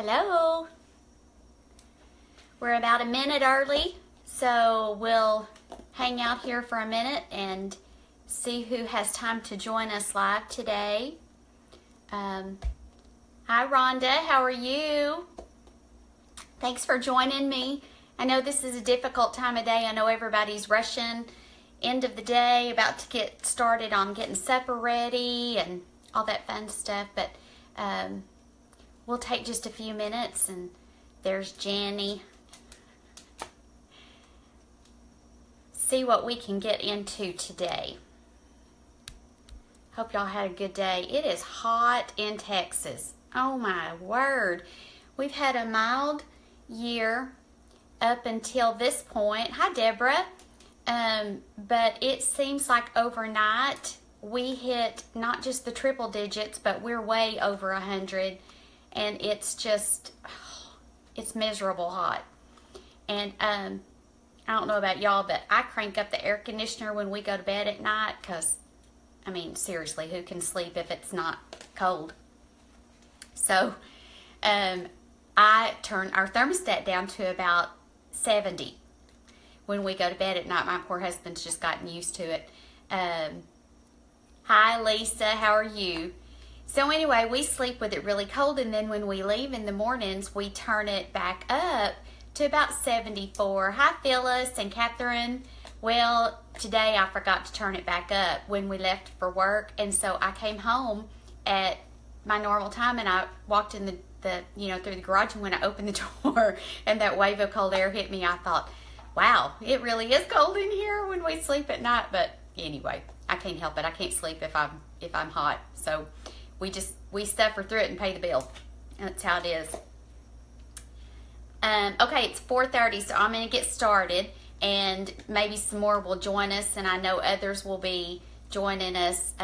Hello. We're about a minute early, so we'll hang out here for a minute and see who has time to join us live today. Hi Rhonda, how are you? Thanks for joining me. I know this is a difficult time of day. I know everybody's rushing, end of the day, about to get started on getting supper ready and all that fun stuff, but we'll take just a few minutes. And there's Jenny. See what we can get into today. Hope y'all had a good day. It is hot in Texas. Oh my word. We've had a mild year up until this point. Hi Deborah. But it seems like overnight we hit not just the triple digits, but we're way over 100, and it's just, it's miserable hot. And I don't know about y'all, but I crank up the air conditioner when we go to bed at night because, I mean, seriously, who can sleep if it's not cold? So I turn our thermostat down to about 70 when we go to bed at night. My poor husband's just gotten used to it. Hi Lisa, how are you? So anyway, we sleep with it really cold, and then when we leave in the mornings, we turn it back up to about 74. Hi Phyllis and Catherine. Well, today I forgot to turn it back up when we left for work, and so I came home at my normal time, and I walked in the through the garage, and when I opened the door and that wave of cold air hit me, I thought, wow, it really is cold in here when we sleep at night. But anyway, I can't help it. I can't sleep if I'm hot. So we suffer through it and pay the bill. That's how it is. Okay, it's 4:30, so I'm gonna get started, and maybe some more will join us, and I know others will be joining us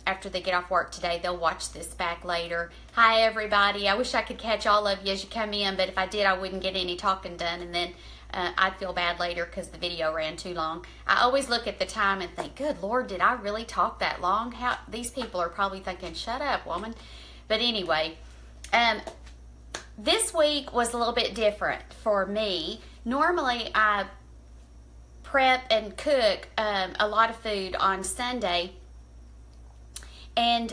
after they get off work today. They'll watch this back later. Hi everybody. I wish I could catch all of you as you come in, but if I did, I wouldn't get any talking done, and then I'd feel bad later because the video ran too long. I always look at the time and think, good Lord, did I really talk that long? How these people are probably thinking, shut up, woman. But anyway, this week was a little bit different for me. Normally, I prep and cook a lot of food on Sunday, and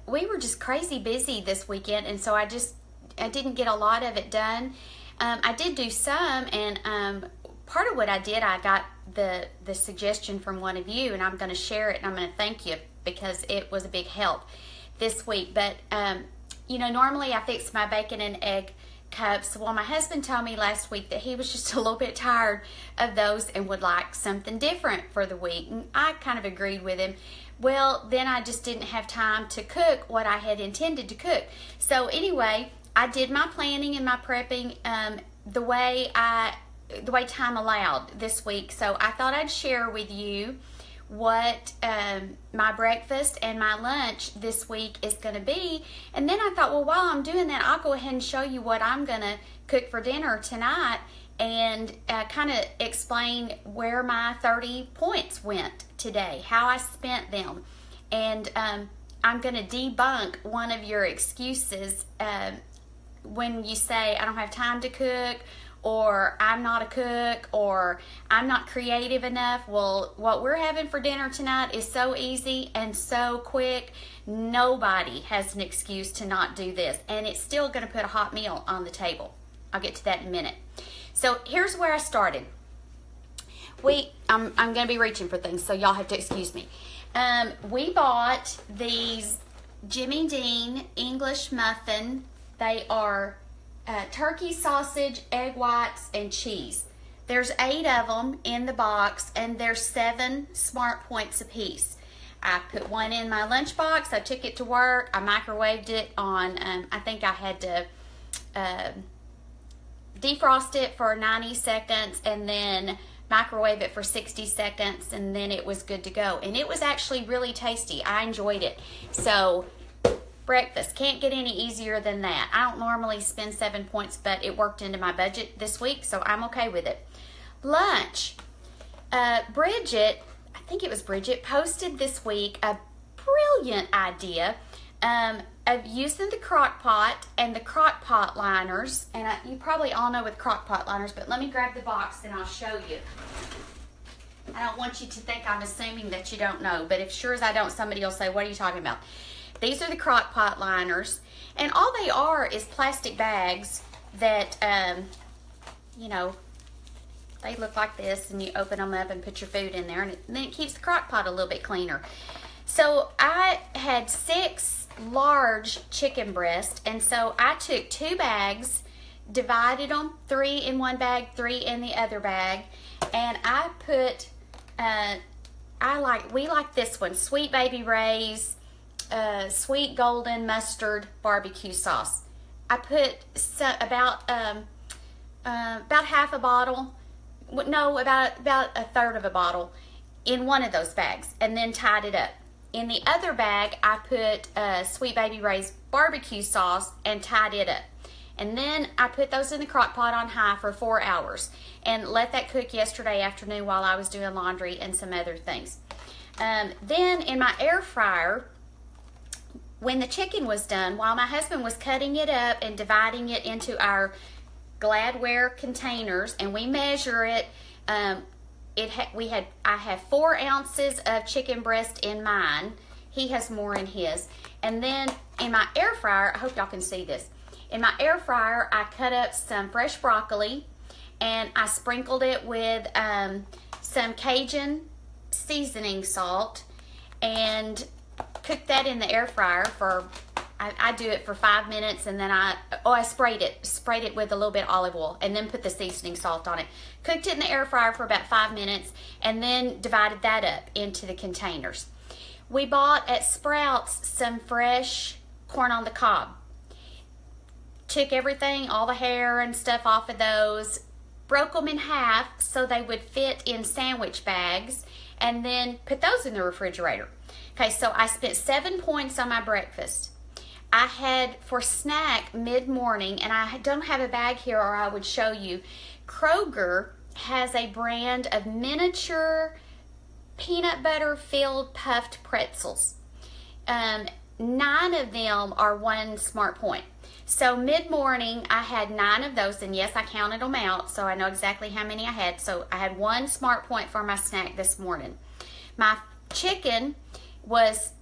we were just crazy busy this weekend, and so I didn't get a lot of it done. I did do some, and part of what I did, I got the suggestion from one of you, and I'm going to share it, and I'm going to thank you because it was a big help this week. But normally I fix my bacon and egg cups. Well, my husband told me last week that he was just a little bit tired of those and would like something different for the week, and I kind of agreed with him. Well, then I just didn't have time to cook what I had intended to cook. So anyway, I did my planning and my prepping the way time allowed this week. So I thought I'd share with you what my breakfast and my lunch this week is going to be. And then I thought, well, while I'm doing that, I'll go ahead and show you what I'm going to cook for dinner tonight, and kind of explain where my 30 points went today, how I spent them. And I'm going to debunk one of your excuses when you say, I don't have time to cook, or I'm not a cook, or I'm not creative enough. Well, what we're having for dinner tonight is so easy and so quick. Nobody has an excuse to not do this, and it's still going to put a hot meal on the table. I'll get to that in a minute. So here's where I started. I'm going to be reaching for things, so y'all have to excuse me. We bought these Jimmy Dean English muffin. They are turkey, sausage, egg whites, and cheese. There's 8 of them in the box, and there's 7 smart points apiece. I put one in my lunchbox. I took it to work. I microwaved it on, I think I had to defrost it for 90 seconds and then microwave it for 60 seconds, and then it was good to go. And it was actually really tasty. I enjoyed it. So breakfast, can't get any easier than that. I don't normally spend 7 points, but it worked into my budget this week, so I'm okay with it. Lunch, Bridget, I think it was Bridget, posted this week a brilliant idea of using the crock pot and the crock pot liners. And you probably all know with crock pot liners, but let me grab the box and I'll show you. I don't want you to think I'm assuming that you don't know, but if sure as I don't, somebody will say, what are you talking about? These are the crock pot liners, and all they are is plastic bags that, you know, they look like this, and you open them up and put your food in there, and then it keeps the crock pot a little bit cleaner. So I had 6 large chicken breasts, and so I took 2 bags, divided them, 3 in one bag, 3 in the other bag, and I put, we like this one, Sweet Baby Ray's sweet golden mustard barbecue sauce. I put about half a bottle, no, about a third of a bottle in one of those bags, and then tied it up. In the other bag, I put Sweet Baby Ray's barbecue sauce and tied it up. And then I put those in the crock pot on high for 4 hours and let that cook yesterday afternoon while I was doing laundry and some other things. Then in my air fryer, when the chicken was done, while my husband was cutting it up and dividing it into our Gladware containers, and we measure it, I have 4 ounces of chicken breast in mine. He has more in his. And then in my air fryer, I hope y'all can see this. In my air fryer, I cut up some fresh broccoli, and I sprinkled it with some Cajun seasoning salt, and cooked that in the air fryer for, I do it for 5 minutes, and then I sprayed it with a little bit of olive oil, and then put the seasoning salt on it. Cooked it in the air fryer for about 5 minutes, and then divided that up into the containers. We bought at Sprouts some fresh corn on the cob. Took everything, all the hair and stuff off of those, broke them in half so they would fit in sandwich bags, and then put those in the refrigerator. Okay, so I spent 7 points on my breakfast. I had for snack mid-morning, and I don't have a bag here or I would show you, Kroger has a brand of miniature peanut butter filled puffed pretzels. 9 of them are 1 smart point. So mid-morning I had 9 of those, and yes, I counted them out so I know exactly how many I had. So I had 1 smart point for my snack this morning. My chicken was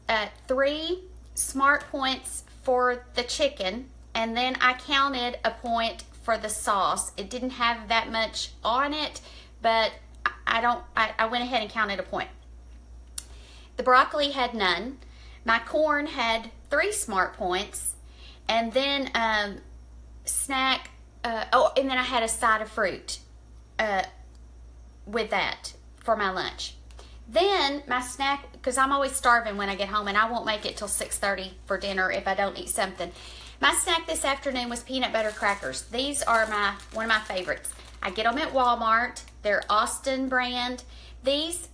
3 smart points for the chicken, and then I counted a point for the sauce. It didn't have that much on it, but I went ahead and counted a point. The broccoli had none. My corn had 3 smart points, and then and then I had a side of fruit with that for my lunch. Then my snack, because I'm always starving when I get home, and I won't make it till 6:30 for dinner if I don't eat something. My snack this afternoon was peanut butter crackers. These are one of my favorites. I get them at Walmart. They're Austin brand. These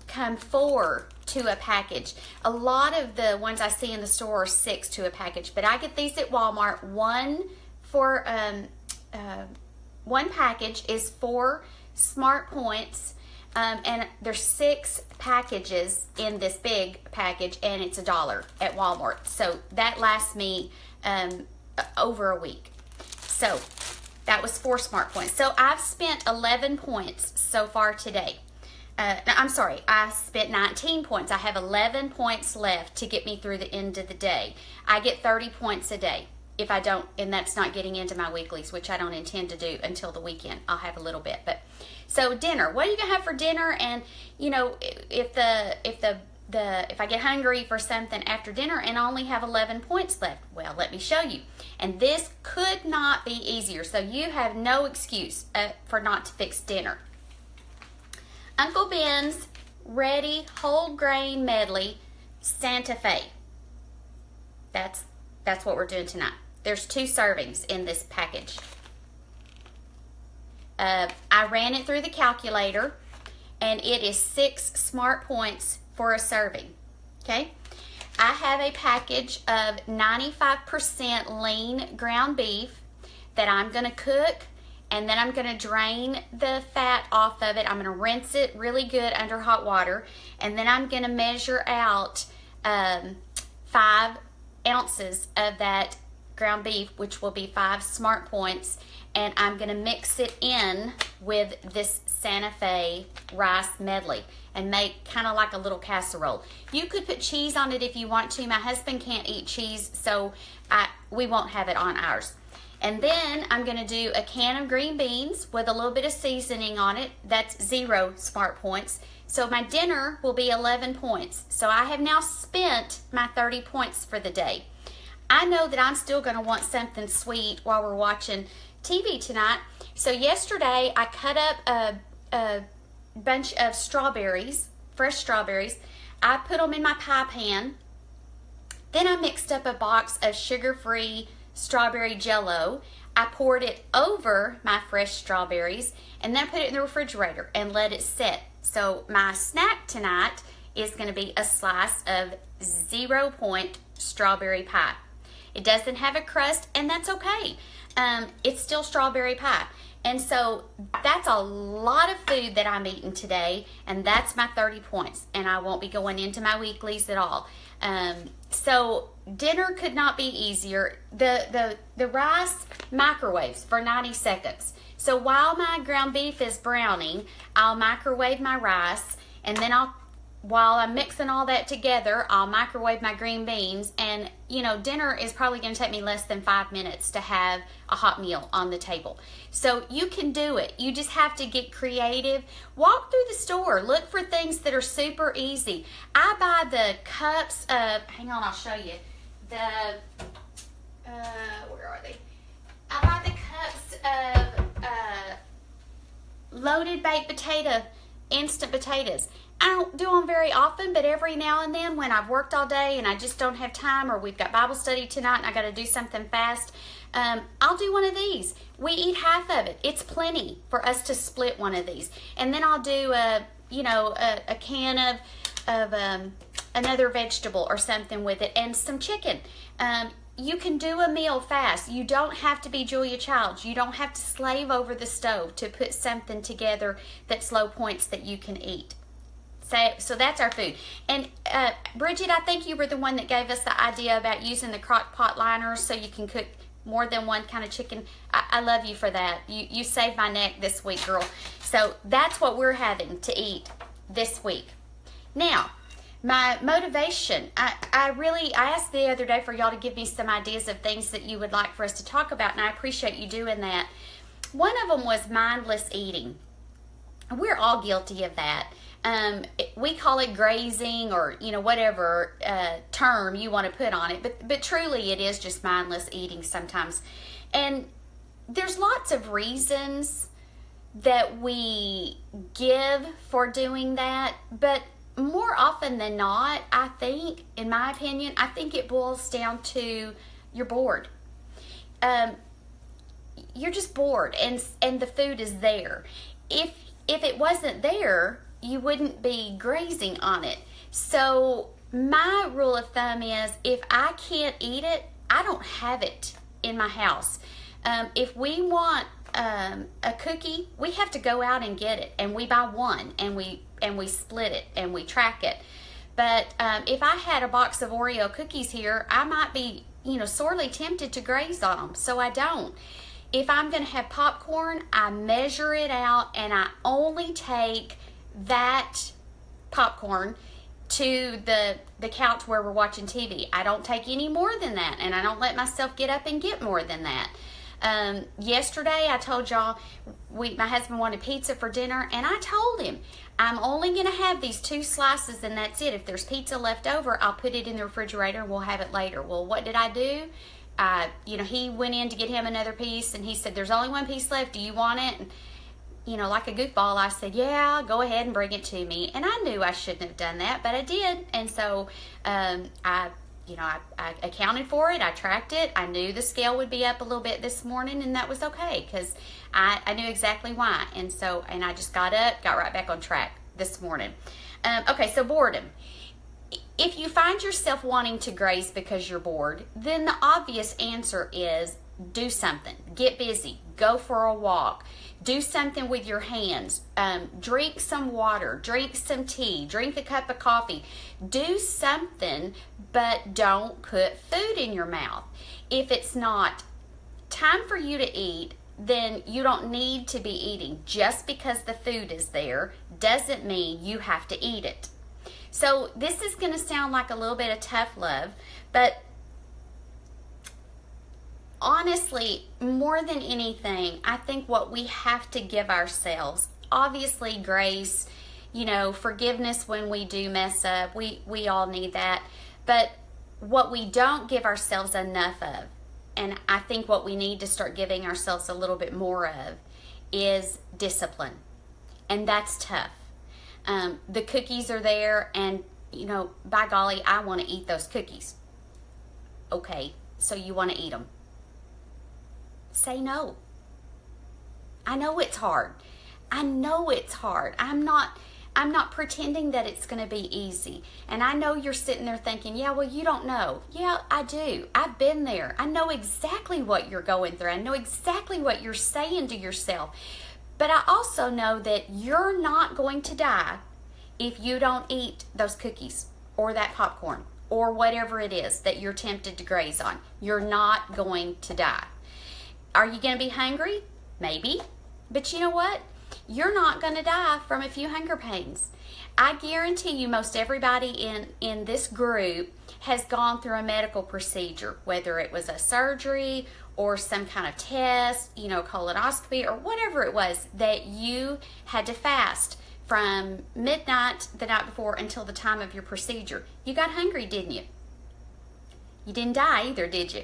come 4 to a package. A lot of the ones I see in the store are 6 to a package, but I get these at Walmart. One package is 4 smart points. And there's 6 packages in this big package, and it's $1 at Walmart. So that lasts me over a week. So that was 4 smart points. So I've spent 11 points so far today. I'm sorry, I spent 19 points. I have 11 points left to get me through the end of the day. I get 30 points a day. If I don't, and that's not getting into my weeklies, which I don't intend to do until the weekend. I'll have a little bit, but so dinner. What are you gonna have for dinner? And you know, if I get hungry for something after dinner and I only have 11 points left, well, let me show you. And this could not be easier. So you have no excuse for not to fix dinner. Uncle Ben's Ready Whole Grain Medley Santa Fe. That's what we're doing tonight. There's 2 servings in this package. I ran it through the calculator, and it is 6 smart points for a serving. Okay? I have a package of 95% lean ground beef that I'm going to cook, and then I'm going to drain the fat off of it. I'm going to rinse it really good under hot water, and then I'm going to measure out 5 ounces of that ground beef, which will be 5 Smart Points, and I'm going to mix it in with this Santa Fe rice medley and make kind of like a little casserole. You could put cheese on it if you want to. My husband can't eat cheese, so we won't have it on ours. And then I'm going to do a can of green beans with a little bit of seasoning on it. That's 0 Smart Points. So my dinner will be 11 points. So I have now spent my 30 points for the day. I know that I'm still going to want something sweet while we're watching TV tonight. So yesterday I cut up a bunch of strawberries, fresh strawberries. I put them in my pie pan. Then I mixed up a box of sugar-free strawberry jello. I poured it over my fresh strawberries, and then I put it in the refrigerator and let it sit. So my snack tonight is going to be a slice of 0 point strawberry pie. It doesn't have a crust, and that's okay. It's still strawberry pie. And so that's a lot of food that I'm eating today, and that's my 30 points. And I won't be going into my weeklies at all. So dinner could not be easier. The rice microwaves for 90 seconds. So while my ground beef is browning, I'll microwave my rice, and then while I'm mixing all that together, I'll microwave my green beans. And you know, dinner is probably going to take me less than 5 minutes to have a hot meal on the table. So you can do it. You just have to get creative. Walk through the store. Look for things that are super easy. I buy the cups of, hang on, I'll show you. Where are they? I buy the cups of loaded baked potato, instant potatoes. I don't do them very often, but every now and then when I've worked all day and I just don't have time, or we've got Bible study tonight and I got to do something fast, I'll do one of these. We eat half of it. It's plenty for us to split one of these. And then I'll do a can of another vegetable or something with it, and some chicken. You can do a meal fast. You don't have to be Julia Childs. You don't have to slave over the stove to put something together that's low points that you can eat. So that's our food. And Bridget, I think you were the one that gave us the idea about using the crock pot liners so you can cook more than one kind of chicken. I love you for that. You saved my neck this week, girl. So that's what we're having to eat this week. Now, my motivation, I asked the other day for y'all to give me some ideas of things that you would like for us to talk about, and I appreciate you doing that. One of them was mindless eating. We're all guilty of that. We call it grazing, or whatever term you want to put on it, but truly it is just mindless eating sometimes. And there's lots of reasons that we give for doing that, but more often than not, I think, in my opinion, I think it boils down to you're bored. You're just bored, and the food is there. If it wasn't there, you wouldn't be grazing on it. So my rule of thumb is, if I can't eat it, I don't have it in my house. If we want a cookie, we have to go out and get it, and we buy one, and we split it, and we track it. But if I had a box of Oreo cookies here, I might be sorely tempted to graze on them, so I don't. If I'm going to have popcorn, I measure it out, and I only take that popcorn to the couch where we're watching TV. I don't take any more than that, and I don't let myself get up and get more than that. Yesterday I told y'all my husband wanted pizza for dinner, and I told him I'm only going to have these 2 slices, and that's it. If there's pizza left over, I'll put it in the refrigerator and we'll have it later. Well, what did I do? He went in to get him another piece, and he said, there's only 1 piece left. Do you want it? And, like a goofball, I said, yeah, go ahead and bring it to me. And I knew I shouldn't have done that, but I did. And so I accounted for it. I tracked it. I knew the scale would be up a little bit this morning, and that was okay, because I knew exactly why. And I just got up, got right back on track this morning. Okay, so boredom. If you find yourself wanting to graze because you're bored, then the obvious answer is do something. Get busy. Go for a walk. Do something with your hands. Drink some water. Drink some tea. Drink a cup of coffee. Do something, but don't put food in your mouth. If it's not time for you to eat, then you don't need to be eating. Just because the food is there doesn't mean you have to eat it. So this is going to sound like a little bit of tough love, but honestly, more than anything, I think what we have to give ourselves, obviously grace, forgiveness when we do mess up. We all need that. But what we don't give ourselves enough of, and I think what we need to start giving ourselves a little bit more of, is discipline. And that's tough. The cookies are there, and by golly, I want to eat those cookies. Okay, so you want to eat them. Say no. I know it's hard. I'm not pretending that it's going to be easy. And I know you're sitting there thinking, yeah, well, you don't know. Yeah, I do. I've been there. I know exactly what you're going through. I know exactly what you're saying to yourself. But I also know that you're not going to die if you don't eat those cookies or that popcorn or whatever it is that you're tempted to graze on. You're not going to die. Are you going to be hungry? Maybe. But you know what? You're not going to die from a few hunger pains. I guarantee you most everybody in this group has gone through a medical procedure, whether it was a surgery or some kind of test, colonoscopy or whatever it was, that you had to fast from midnight the night before until the time of your procedure. You got hungry, didn't you? You didn't die either, did you?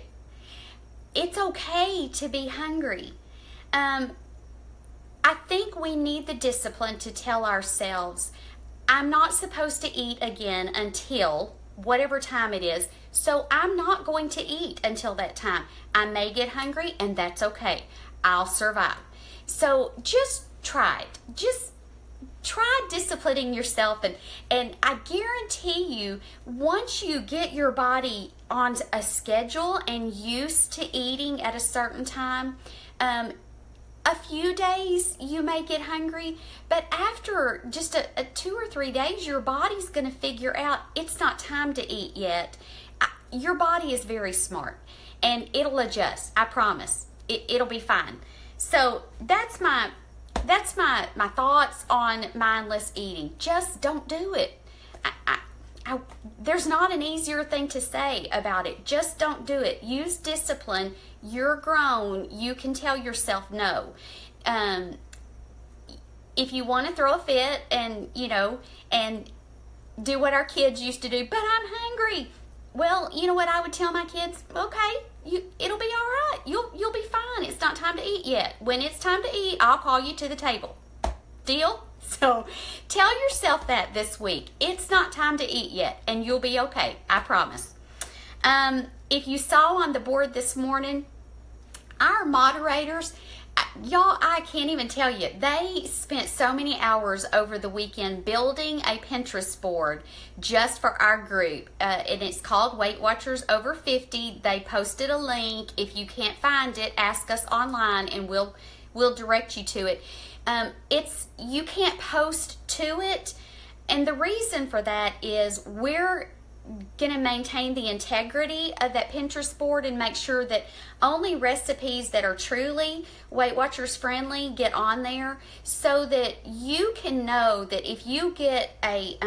It's okay to be hungry. I think we need the discipline to tell ourselves, I'm not supposed to eat again until whatever time it is, so I'm not going to eat until that time. I may get hungry, and that's okay. I'll survive. So just try it. Just try disciplining yourself, and I guarantee you, once you get your body on a schedule and used to eating at a certain time, a few days you may get hungry, but after just a 2 or 3 days, your body's going to figure out it's not time to eat yet. Your body is very smart, and it'll adjust. I promise. It'll be fine. So that's my thoughts on mindless eating. Just don't do it. There's not an easier thing to say about it. Just don't do it. Use discipline. You're grown. You can tell yourself no. If you want to throw a fit and do what our kids used to do, but I'm hungry. Well, you know what I would tell my kids? Okay, it'll be all right. You'll be fine. It's not time to eat yet. When it's time to eat, I'll call you to the table. Deal? So tell yourself that this week. It's not time to eat yet, and you'll be okay. I promise. If you saw on the board this morning, our moderators, y'all, I can't even tell you. They spent so many hours over the weekend building a Pinterest board just for our group. And it's called Weight Watchers Over 50. They posted a link. If you can't find it, ask us online and we'll direct you to it. You can't post to it. And the reason for that is we're going to maintain the integrity of that Pinterest board and make sure that only recipes that are truly Weight Watchers friendly get on there, so that you can know that if you get a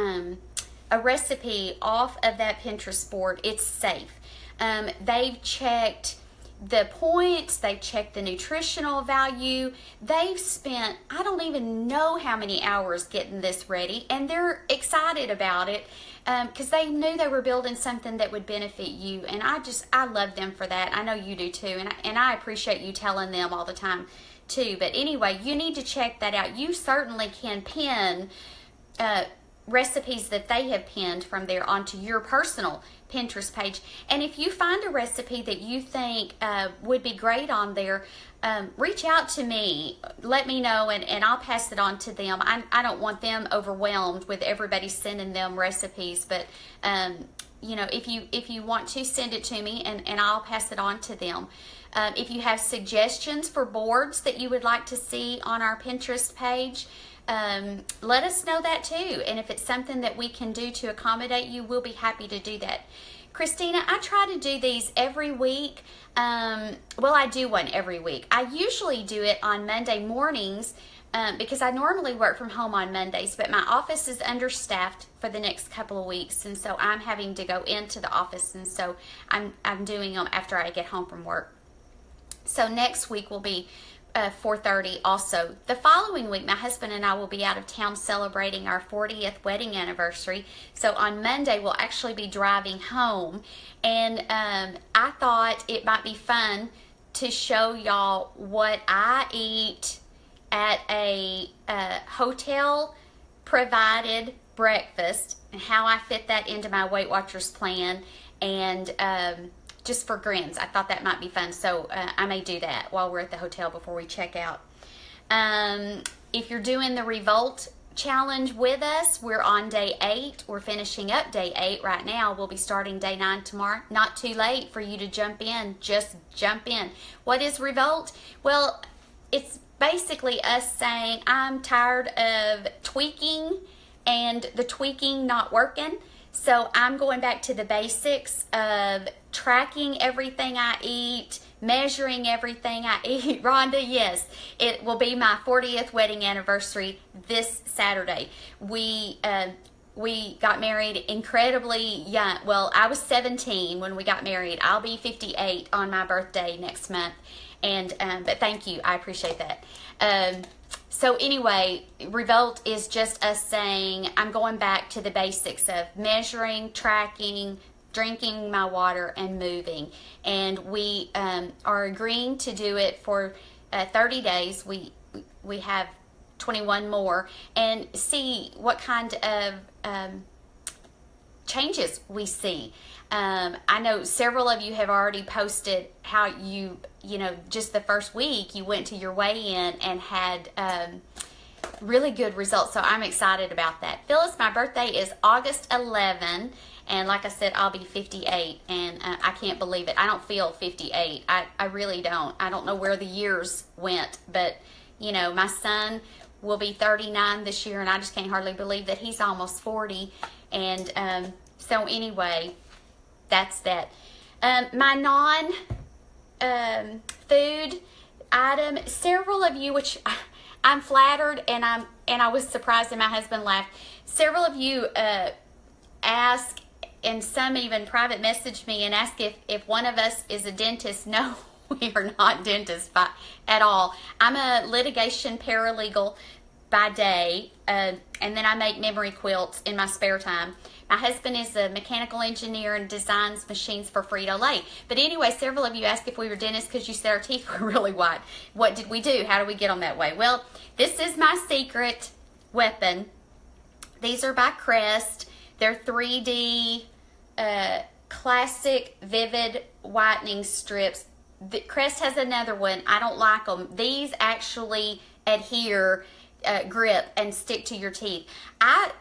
recipe off of that Pinterest board, it's safe. They've checked the points, they've checked the nutritional value, they've spent I don't even know how many hours getting this ready, and they're excited about it because they knew they were building something that would benefit you, and I love them for that. I know you do too, and I appreciate you telling them all the time too. But anyway, you need to check that out. You certainly can pin recipes that they have pinned from there onto your personal Pinterest page. And if you find a recipe that you think would be great on there, reach out to me, let me know, and I'll pass it on to them. I don't want them overwhelmed with everybody sending them recipes, but if you want to, send it to me and I'll pass it on to them. If you have suggestions for boards that you would like to see on our Pinterest page, let us know that too. And if it's something that we can do to accommodate you, we'll be happy to do that. Christina, I try to do these every week. Well, I do one every week. I usually do it on Monday mornings because I normally work from home on Mondays, but my office is understaffed for the next couple of weeks, and so I'm having to go into the office, and so I'm doing them after I get home from work. So next week will be 4:30 also. The following week, my husband and I will be out of town celebrating our 40th wedding anniversary. So on Monday, we'll actually be driving home. And I thought it might be fun to show y'all what I eat at a hotel provided breakfast and how I fit that into my Weight Watchers plan, and just for grins. I thought that might be fun, so I may do that while we're at the hotel before we check out. If you're doing the Revolt Challenge with us, we're on day 8. We're finishing up day 8 right now. We'll be starting day 9 tomorrow. Not too late for you to jump in. Just jump in. What is Revolt? Well, it's basically us saying, I'm tired of tweaking and the tweaking not working. So I'm going back to the basics of tracking everything I eat, measuring everything I eat. Rhonda, yes, it will be my 40th wedding anniversary this Saturday. We got married incredibly young. Well, I was 17 when we got married. I'll be 58 on my birthday next month. And but thank you, I appreciate that. So anyway, Revolt is just us saying, I'm going back to the basics of measuring, tracking, drinking my water, and moving. And we are agreeing to do it for 30 days. We have 21 more, and see what kind of changes we see. I know several of you have already posted how you know, just the first week you went to your weigh-in and had really good results. So I'm excited about that. Phyllis, my birthday is August 11, and like I said, I'll be 58, and I can't believe it. I don't feel 58. I really don't. I don't know where the years went, but you know, my son will be 39 this year, and I just can't hardly believe that he's almost 40. And so anyway, that's that. My non-food item, several of you, which I'm flattered, and I was surprised, and my husband laughed. Several of you ask, and some even private message me and ask if one of us is a dentist. No, we are not dentists at all. I'm a litigation paralegal by day, and then I make memory quilts in my spare time. My husband is a mechanical engineer and designs machines for Frito-Lay. But anyway, several of you asked if we were dentists because you said our teeth were really white. What did we do? How do we get them that way? Well, this is my secret weapon. These are by Crest. They're 3D classic vivid whitening strips. Crest has another one. I don't like them. These actually adhere, grip, and stick to your teeth. I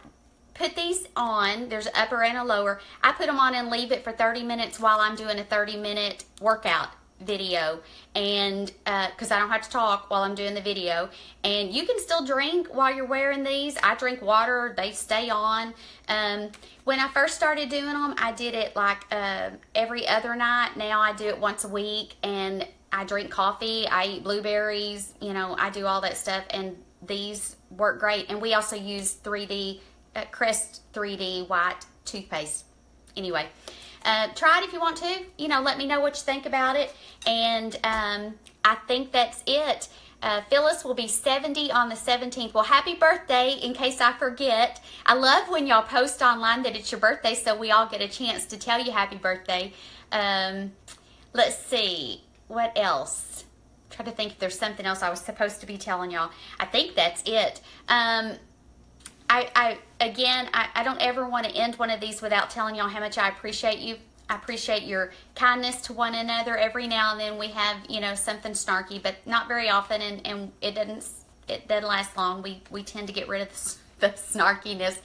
put these on. There's an upper and a lower. I put them on and leave it for 30 minutes while I'm doing a 30-minute workout video, and because I don't have to talk while I'm doing the video. And you can still drink while you're wearing these. I drink water. They stay on. When I first started doing them, I did it like every other night. Now I do it once a week, and I drink coffee. I eat blueberries. You know, I do all that stuff, and these work great. And we also use 3D Crest 3D white toothpaste. Anyway, try it if you want to. You know, let me know what you think about it. And I think that's it. Phyllis will be 70 on the 17th. Well, happy birthday, in case I forget. I love when y'all post online that it's your birthday, so we all get a chance to tell you happy birthday. Let's see. What else? Try to think if there's something else I was supposed to be telling y'all. I think that's it. I don't ever want to end one of these without telling y'all how much I appreciate you. I appreciate your kindness to one another. Every now and then we have, you know, something snarky, but not very often, and it doesn't last long. We tend to get rid of the snarkiness.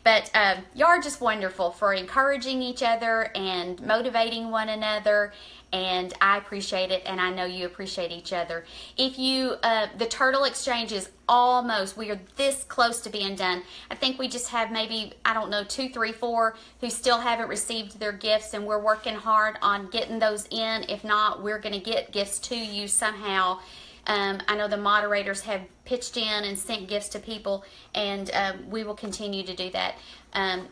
But y'all are just wonderful for encouraging each other and motivating one another, and I appreciate it, and I know you appreciate each other. If you, the Turtle Exchange is we are this close to being done. I think we just have maybe, I don't know, 2, 3, 4 who still haven't received their gifts, and we're working hard on getting those in. If not, we're going to get gifts to you somehow. I know the moderators have pitched in and sent gifts to people, and we will continue to do that.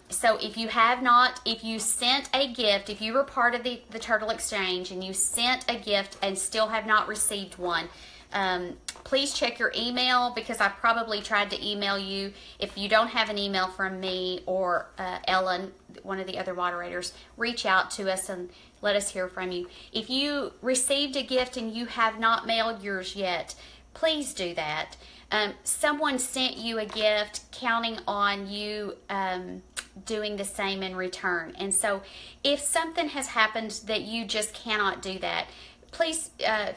So if you have not, if you sent a gift, if you were part of the Turtle Exchange and you sent a gift and still have not received one, please check your email, because I probably tried to email you. If you don't have an email from me or Ellen, one of the other moderators, reach out to us and let us hear from you. If you received a gift and you have not mailed yours yet, please do that. Someone sent you a gift counting on you doing the same in return. And so if something has happened that you just cannot do that, please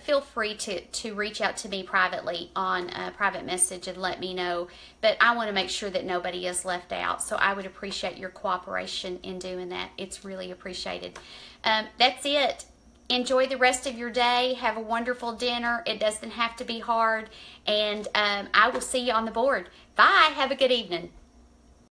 feel free to reach out to me privately on a private message and let me know. But I want to make sure that nobody is left out, so I would appreciate your cooperation in doing that. It's really appreciated. That's it. Enjoy the rest of your day. Have a wonderful dinner. It doesn't have to be hard. And I will see you on the board. Bye. Have a good evening.